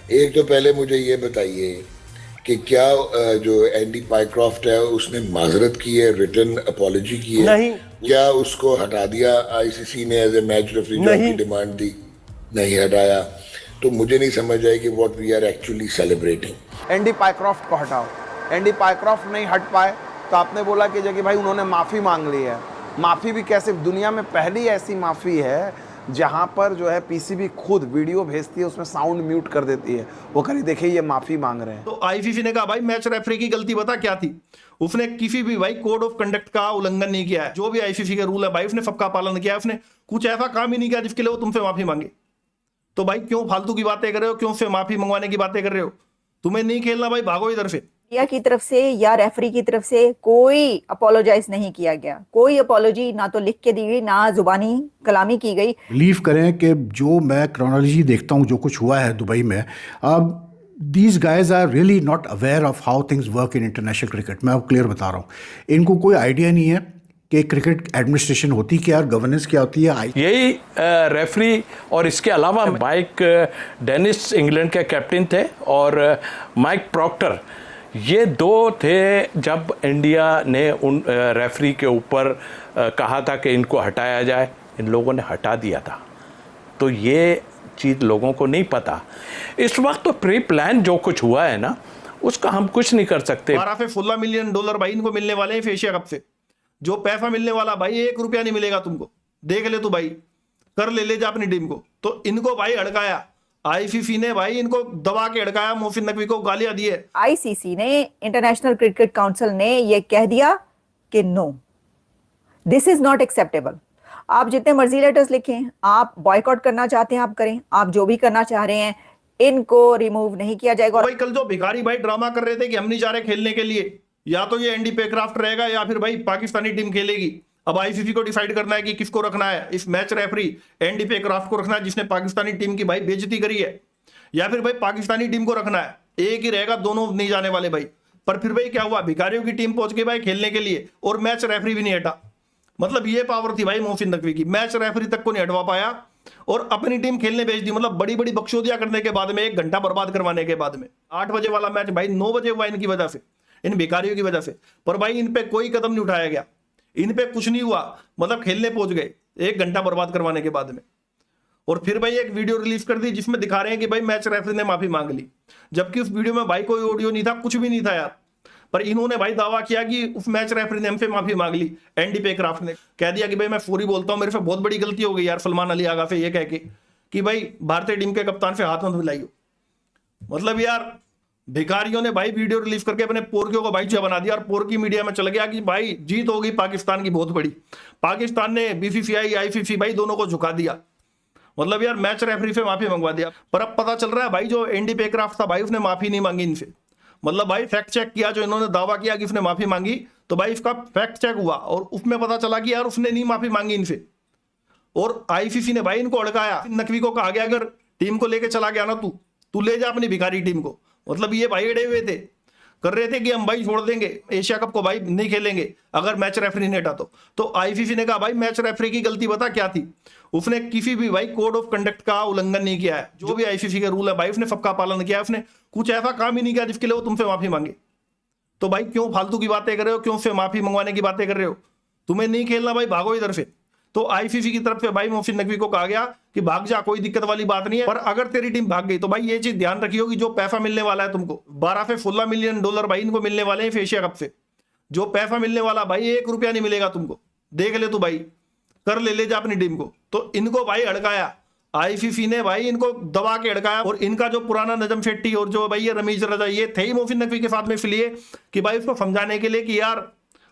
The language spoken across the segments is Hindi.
एक तो पहले मुझे ये बताइए कि क्या जो एंडी पाइक्रॉफ्ट है उसने माजरत की है, रिटन अपॉलॉजी की है? नहीं। क्या उसको हटा दिया आईसीसी ने एज ए मैच रेफरी जो आपकी नहीं। डिमांड थी? नहीं हटाया। तो मुझे नहीं समझ आई कि what we are actually celebrating. Andy Pycroft को हटाओ, एंडी पाइक्रॉफ्ट नहीं हट पाए तो आपने बोला कि जगह भाई उन्होंने माफ़ी मांग ली है। माफ़ी भी कैसे? दुनिया में पहली ऐसी माफ़ी है जहां पर जो है पीसीबी खुद वीडियो भेजती है, उसमें साउंड म्यूट कर देती है, वो करी देखिए ये माफ़ी मांग रहे हैं। तो आईसीसी ने कहा भाई मैच रेफरी की गलती बता क्या थी? उसने किसी भी भाई कोड ऑफ कंडक्ट का उल्लंघन नहीं किया है। जो भी आईसीसी के रूल है भाई उसने सबका पालन किया है। उसने कुछ ऐसा काम ही नहीं किया जिसके लिए वो तुमसे माफी मांगे। तो भाई क्यों फालतू की बातें कर रहे हो? क्यों उससे माफी मंगवाने की बातें कर रहे हो? तुम्हें नहीं खेलना भाई, भागो इधर से। इंडिया की तरफ से या रेफरी की तरफ से कोई अपोलोजाइज नहीं किया गया, कोई अपोलॉजी ना तो लिख के दी गई ना जुबानी कलामी की गई। बिलीव करें कि जो मैं क्रोनोलॉजी देखता हूँ जो कुछ हुआ है दुबई में, अब these guys are really not aware of how things work in international cricket. मैं आपको क्लियर बता रहा हूँ, इनको कोई आइडिया नहीं है कि क्रिकेट एडमिनिस्ट्रेशन होती क्या और गवर्नेंस क्या होती है। यही रेफरी और इसके अलावा माइक डेनिस इंग्लैंड के कैप्टन थे और माइक प्रॉक्टर, ये दो थे जब इंडिया ने उन रेफरी के ऊपर कहा था कि इनको हटाया जाए, इन लोगों ने हटा दिया था। तो ये चीज़ लोगों को नहीं पता। इस वक्त तो प्री प्लान जो कुछ हुआ है ना, उसका हम कुछ नहीं कर सकते। 12 से 16 मिलियन डॉलर भाई इनको मिलने वाले हैं एशिया कप से। जो पैसा मिलने वाला भाई 1 रुपया नहीं मिलेगा तुमको। देख ले तू भाई, कर ले जा अपनी टीम को। तो इनको भाई अड़काया आईसीसी ने, भाई इनको दबा के अड़काया। मोहसिन नकवी को गालियां दी है। आईसीसी ने, इंटरनेशनल क्रिकेट काउंसिल ने ये कह दिया कि no, this is not acceptable. आप जितने मर्जी लेटर्स लिखें, आप बॉयकॉट करना चाहते हैं आप करें, आप जो भी करना चाह रहे हैं, इनको रिमूव नहीं किया जाएगा। भाई कल जो भिखारी भाई ड्रामा कर रहे थे कि हम नहीं जा रहे खेलने के लिए, या तो ये एंडी पेक्राफ्ट रहेगा या फिर भाई पाकिस्तानी टीम खेलेगी। अब आईसीसी को डिसाइड करना है कि किसको रखना है। इस मैच रेफरी एंडी पेक्राफ्ट को रखना है जिसने पाकिस्तानी टीम की भाई बेइज्जती करी है, या फिर भाई पाकिस्तानी टीम को रखना है। एक ही रहेगा, दोनों नहीं जाने वाले भाई। पर फिर भाई क्या हुआ, भिखारियों की टीम पहुंच गई भाई खेलने के लिए और मैच रेफरी भी नहीं हटा। मतलब ये पावर थी भाई मोहसिन नकवी की, मैच रेफरी तक को नहीं हटवा पाया और अपनी टीम खेलने भेज दी। मतलब बड़ी बड़ी बख्शोदियां करने के बाद में, 1 घंटा बर्बाद करवाने के बाद में 8 बजे वाला मैच भाई 9 बजे हुआ इनकी वजह से, इन भिखारियों की वजह से। पर भाई इन पे कोई कदम नहीं उठाया गया, इन पे कुछ नहीं हुआ। मतलब खेलने पहुंच गए 1 घंटा बर्बाद करवाने के बाद में। और फिर भाई एक वीडियो रिलीज कर दी जिसमें दिखा रहे हैं कि भाई मैच रेफरी ने माफी मांग ली, जबकि उस वीडियो में भाई कोई ऑडियो नहीं था, कुछ भी नहीं था यार। पर इन्होंने भाई दावा किया कि उस मैच रेफरी ने हमसे माफी मांग ली। एंडी पेक्राफ्ट ने कह दिया कि भाई मैं सॉरी बोलता हूं, मेरे से बहुत बड़ी गलती हो गई यार सलमान अली आगा से, ये कह के कि भाई भारतीय टीम के कप्तान से हाथ मत मिलाइयो। मतलब यार भिखारियों ने भाई वीडियो रिलीज करके अपने पोरकियों को भाई जो बना दिया और पोरकी मीडिया में चल गया कि भाई जीत हो गई पाकिस्तान की बहुत बड़ी। पाकिस्तान ने बीसीसीआई आईसीसी भाई दोनों को झुका दिया। मतलब यार मैच रेफरी से माफी मंगवा दिया। पर अब पता चल रहा है भाई जो एंडी पेक्राफ्ट था भाई उसने माफी नहीं मांगी इनसे। मतलब भाई फैक्ट चेक किया, जो इन्होंने दावा किया कि उसने माफी मांगी, तो भाई इसका फैक्ट चेक हुआ और उसमें पता चला कि यार उसने नहीं माफी मांगी इनसे। और आईसीसी ने भाई इनको अड़काया। नकवी को कहा गया अगर टीम को लेके चला गया ना तू ले जा अपनी भिखारी टीम को। मतलब ये भाई अड़े हुए थे, कर रहे थे कि हम भाई छोड़ देंगे एशिया कप को, भाई नहीं खेलेंगे अगर मैच रेफरी ने हटा तो आईसीसी ने कहा भाई मैच रेफरी की गलती बता क्या थी? उसने किसी भी भाई कोड ऑफ कंडक्ट का उल्लंघन नहीं किया है। जो भी आईसीसी के रूल है भाई उसने सबका पालन किया है। उसने कुछ ऐसा काम ही नहीं किया जिसके लिए वो तुमसे माफी मांगे। तो भाई क्यों फालतू की बातें कर रहे हो? क्यों उससे माफी मंगवाने की बातें कर रहे हो? तुम्हें नहीं खेलना भाई, भागो इधर से। तो आईसीसी की तरफ से भाई मोहसिन नकवी को कहा गया कि भाग जा, कोई दिक्कत वाली बात नहीं है। पर अगर तेरी टीम भाग गई तो भाई ये चीज ध्यान रखियो कि जो पैसा मिलने वाला है तुमको, 12 से 16 मिलियन डॉलर भाई इनको मिलने वाले हैं एशिया कप से। जो पैसा मिलने वाला भाई 1 रुपया नहीं मिलेगा तुमको। देख ले तू भाई, कर ले जा अपनी टीम को। तो इनको भाई अड़काया आईसीसी ने, भाई इनको दबा के अड़काया। और इनका जो पुराना नजम शेट्टी और जो भाई ये रमीज रजा, ये थे ही मोहसिन नकवी के साथ में, इसलिए कि भाई उसको समझाने के लिए कि यार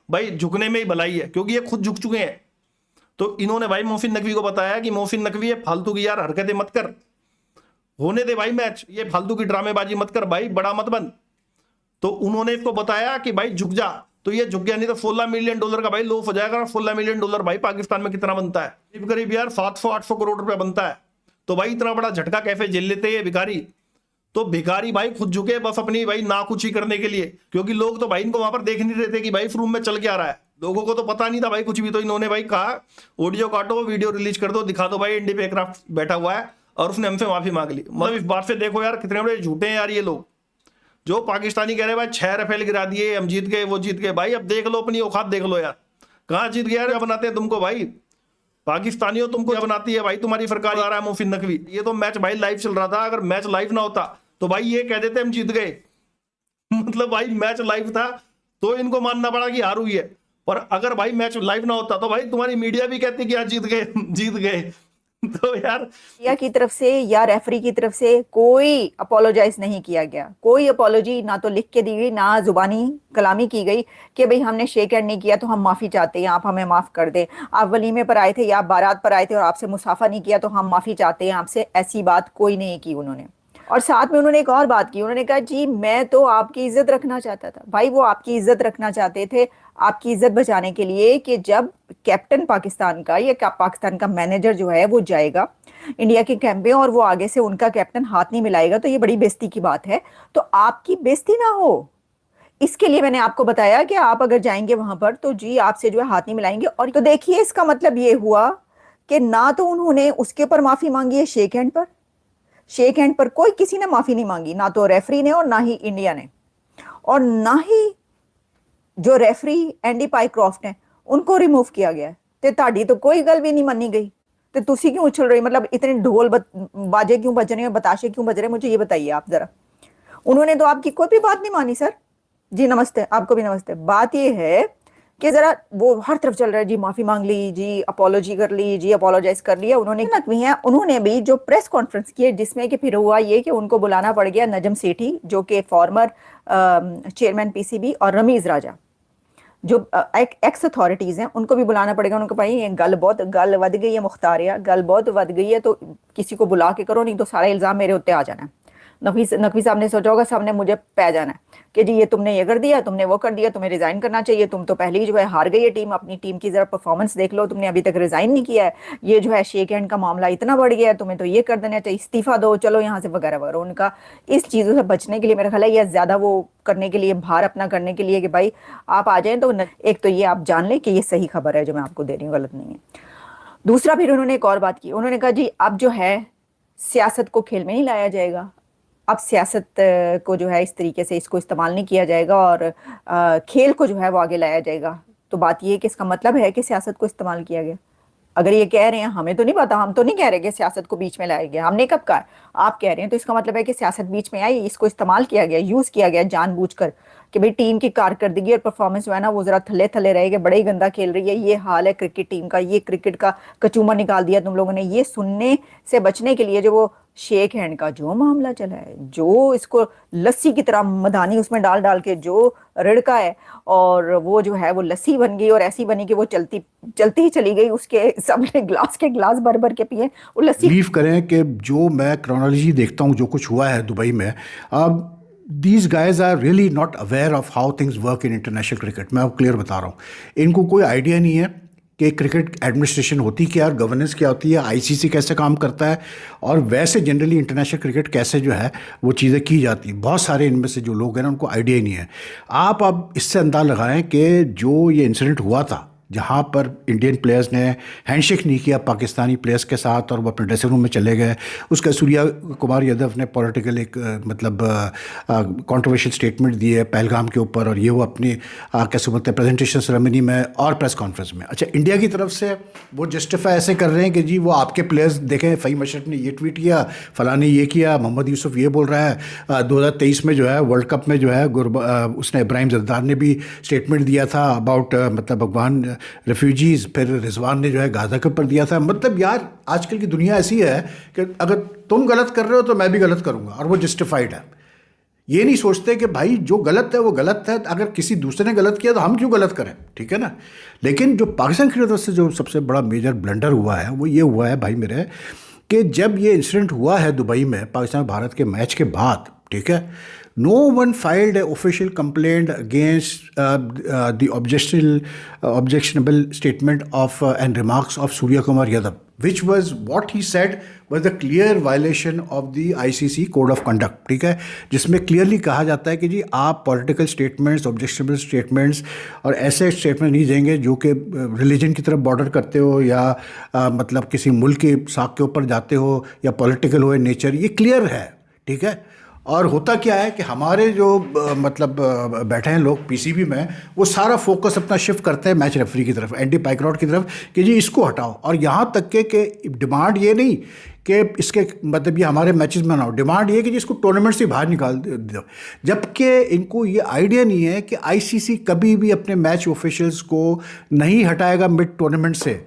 भाई झुकने में ही भलाई है, क्योंकि ये खुद झुक चुके हैं। तो इन्होंने भाई मोहसिन नकवी को बताया कि मोहसिन नकवी ये फालतू की यार हरकतें मत कर, होने दे भाई मैच, ये फालतू की ड्रामेबाजी मत कर भाई, बड़ा मत बन। तो उन्होंने इसको बताया कि भाई झुक जा, तो ये झुक गया। नहीं तो 16 मिलियन डॉलर का भाई लॉस हो जाएगा। 16 मिलियन डॉलर भाई पाकिस्तान में कितना बनता है? करीब करीब यार 700-800 करोड़ रुपया बनता है। तो भाई इतना बड़ा झटका कैसे झेल लेते हैं भिखारी? तो भिखारी भाई खुद झुके बस अपनी भाई नाकुची करने के लिए, क्योंकि लोग तो भाई इनको वहां पर देख नहीं रहे थे कि भाई इस रूम में चल के आ रहा है। लोगों को तो पता नहीं था भाई कुछ भी। तो इन्होंने भाई कहा ऑडियो काटो, वीडियो रिलीज कर दो, दिखा दो भाई एंडी पेक्राफ्ट बैठा हुआ है और उसने हमसे माफी मांग ली। मतलब इस बात से देखो यार कितने बड़े झूठे हैं यार ये लोग। जो पाकिस्तानी कह रहे हैं भाई 6 रफेल गिरा दिए, हम जीत गए, वो जीत गए। भाई अब देख लो अपनी औकात देख लो यार, कहाँ जीत गया यार। बनाते हैं तुमको भाई पाकिस्तानियों, तुमको क्या बनाती है भाई तुम्हारी सरकार। आ रहा है मोहसिन नकवी। ये तो मैच भाई लाइव चल रहा था, अगर मैच लाइव ना होता तो भाई ये कह देते हम जीत गए। मतलब भाई मैच लाइव था तो इनको मानना पड़ा कि हार हुई है, पर अगर भाई मैच लाइव ना होता तो भाई तुम्हारी मीडिया भी कहती कि हाँ जीत गए जीत गए। तो यार इंडिया की तरफ से या रेफरी की तरफ से कोई अपोलोजाइज नहीं किया गया, कोई अपोलॉजी ना तो लिख के दी गई, ना जुबानी कलामी की गई कि भाई हमने शेक हैंड नहीं किया तो हम माफी चाहते हैं, आप हमें माफ कर दें। आप वलीमे पर आए थे या आप बारात पर आए थे और आपसे मुसाफा नहीं किया तो हम माफी चाहते हैं आपसे। ऐसी बात कोई नहीं की उन्होंने। और साथ में उन्होंने एक और बात की, उन्होंने कहा जी मैं तो आपकी इज्जत रखना चाहता था। भाई वो आपकी इज्जत रखना चाहते थे, आपकी इज्जत बचाने के लिए कि जब कैप्टन पाकिस्तान का या पाकिस्तान का मैनेजर जो है वो जाएगा इंडिया के कैंप में और वो आगे से उनका कैप्टन हाथ नहीं मिलाएगा तो ये बड़ी बेइज्जती की बात है, तो आपकी बेइज्जती ना हो इसके लिए मैंने आपको बताया कि आप अगर जाएंगे वहां पर तो जी आपसे जो है हाथ नहीं मिलाएंगे। और तो देखिए इसका मतलब ये हुआ कि ना तो उन्होंने उसके ऊपर माफी मांगी है शेक हैंड पर, शेक हैंड पर कोई किसी ने माफी नहीं मांगी, ना तो रेफरी ने और ना ही इंडिया ने, और ना ही जो रेफरी एंडी पाइक्रॉफ्ट हैं उनको रिमूव किया गया है। ते ताड़ी तो कोई गल भी नहीं मानी गई, तो तुसी क्यों उछल रही, मतलब इतने ढोल बाजे क्यों बज रहे हैं, बताशे क्यों बज रहे हैं, मुझे ये बताइए आप जरा। उन्होंने तो आपकी कोई भी बात नहीं मानी सर। जी नमस्ते, आपको भी नमस्ते। बात ये है कि जरा वो हर तरफ चल रहा है जी माफी मांग ली, जी अपोलॉजी कर ली, जी अपोलोजाइज कर लिया। उन्होंने भी जो प्रेस कॉन्फ्रेंस की है जिसमें कि फिर हुआ ये कि उनको बुलाना पड़ गया नजम सेठी जो कि फॉर्मर चेयरमैन पीसीबी और रमीज राजा जो एक्स अथॉरिटीज हैं उनको भी बुलाना पड़ेगा। उनको भाई ये गल वध गई है, मुख्तारिया गल बहुत वध गई है, तो किसी को बुला के करो, नहीं तो सारा इल्जाम मेरे उत्ते आ जाना है। नकवी साहब ने सोचा होगा साहब ने मुझे पै जाना है कि जी ये तुमने ये कर दिया, तुमने वो कर दिया, तुम्हें रिजाइन करना चाहिए, तुम तो पहले ही जो है हार गई है टीम, अपनी टीम की जरा परफॉर्मेंस देख लो, तुमने अभी तक रिजाइन नहीं किया है, ये जो है शेक हैंड का मामला इतना बढ़ गया है, तुम्हें तो ये कर देना चाहिए, इस्तीफा दो, चलो यहाँ से वगैरह वगैरह। उनका इस चीज़ों से बचने के लिए मेरा ख्याल है या ज़्यादा वो करने के लिए, भार अपना करने के लिए कि भाई आप आ जाएं, तो एक तो ये आप जान लें कि ये सही खबर है जो मैं आपको दे रही हूँ, गलत नहीं है। दूसरा फिर उन्होंने एक और बात की, उन्होंने कहा जी अब जो है सियासत को खेल में नहीं लाया जाएगा, अब सियासत को जो है इस तरीके से इसको इस्तेमाल नहीं किया जाएगा और खेल को जो है वो आगे लाया जाएगा। तो बात ये है कि इसका मतलब है कि सियासत को इस्तेमाल किया गया। अगर ये कह रहे हैं, हमें तो नहीं पता, हम तो नहीं कह रहे कि सियासत को बीच में लाया गया, हमने कब कहा, आप कह रहे हैं, तो इसका मतलब है कि सियासत बीच में आई, इसको इस्तेमाल किया गया, यूज़ किया गया जानबूझकर कि भाई टीम की कारकर्दगी और परफॉर्मेंस जो है ना वो ज़रा थले थले रहेगा, बड़ा ही गंदा खेल रही है, ये हाल है क्रिकेट टीम का, ये क्रिकेट का कचूमर निकाल दिया तुम लोगों ने। ये सुनने से बचने के लिए जो वो शेक हैंड का जो मामला चला है, जो इसको लस्सी की तरह मदानी उसमें डाल डाल के जो रिड़का है और वो जो है वो लस्सी बन गई और ऐसी बनी कि वो चलती ही चली गई, उसके सबने ग्लास के ग्लास भर भर के पिए वो लस्सी। बिलीव करें कि जो मैं क्रोनोलॉजी देखता हूँ जो कुछ हुआ है दुबई में, अब these guys are really not aware of how things work in international cricket. मैं आपको क्लियर बता रहा हूँ, इनको कोई आइडिया नहीं है कि क्रिकेट एडमिनिस्ट्रेशन होती क्या है, गवर्नेंस क्या होती है, आईसीसी कैसे काम करता है, और वैसे जनरली इंटरनेशनल क्रिकेट कैसे जो है वो चीज़ें की जाती हैं। बहुत सारे इनमें से जो लोग हैं ना उनको आइडिया ही नहीं है। आप अब इससे अंदाज़ा लगाएं कि जो ये इंसिडेंट हुआ था जहाँ पर इंडियन प्लेयर्स ने हैंडशेक नहीं किया पाकिस्तानी प्लेयर्स के साथ और वो अपने ड्रेसिंग रूम में चले गए, उसका सूर्या कुमार यादव ने पॉलिटिकल एक मतलब कंट्रोवर्शियल स्टेटमेंट दी है पहलगाम के ऊपर, और ये वो अपनी कैसे बोलते हैं प्रेजेंटेशन सेरेमनी में और प्रेस कॉन्फ्रेंस में। अच्छा, इंडिया की तरफ से वो जस्टिफाई ऐसे कर रहे हैं कि जी वो आपके प्लेयर्स देखें, फ़हीम अशरफ ने ये ट्वीट किया, फ़लाँ ने ये किया, मोहम्मद यूसुफ ये बोल रहा है, 2023 में जो है वर्ल्ड कप में जो है उसने इब्राहिम जद्दार ने भी स्टेटमेंट दिया था अबाउट मतलब अफगान रेफ्यूजीज़, फिर रिजवान ने जो है गाज़ा के ऊपर दिया था। मतलब यार आजकल की दुनिया ऐसी है कि अगर तुम गलत कर रहे हो तो मैं भी गलत करूँगा, और वो जस्टिफाइड है। ये नहीं सोचते कि भाई जो गलत है वो गलत है, अगर किसी दूसरे ने गलत किया तो हम क्यों गलत करें, ठीक है ना। लेकिन जो पाकिस्तान की तरफ से जो सबसे बड़ा मेजर ब्लंडर हुआ है वो ये हुआ है भाई मेरे, कि जब ये इंसिडेंट हुआ है दुबई में पाकिस्तान भारत के मैच के बाद, ठीक है. No one filed an official complaint against the objectionable statement of and remarks of Surya Kumar Yadav, which was what he said was a clear violation of the ICC code of conduct. ठीक है, जिसमें क्लियरली कहा जाता है कि जी आप पॉलिटिकल स्टेटमेंट्स, ऑब्जेक्शनेबल स्टेटमेंट्स और ऐसे स्टेटमेंट नहीं देंगे जो कि रिलीजन की तरफ बॉर्डर करते हो या मतलब किसी मुल्क की साख के ऊपर जाते हो या पॉलिटिकल हो नेचर. ये क्लियर है. ठीक है. और होता क्या है कि हमारे जो मतलब बैठे हैं लोग पीसीबी में, वो सारा फोकस अपना शिफ्ट करते हैं मैच रेफरी की तरफ, एंडी पाइक्राफ्ट की तरफ कि जी इसको हटाओ. और यहाँ तक के डिमांड ये नहीं कि इसके मतलब ये हमारे मैचेस में ना हो, डिमांड ये कि जी इसको टूर्नामेंट से बाहर निकाल दो. जबकि इनको ये आइडिया नहीं है कि आईसीसी कभी भी अपने मैच ऑफिशियल्स को नहीं हटाएगा मिड टूर्नामेंट से.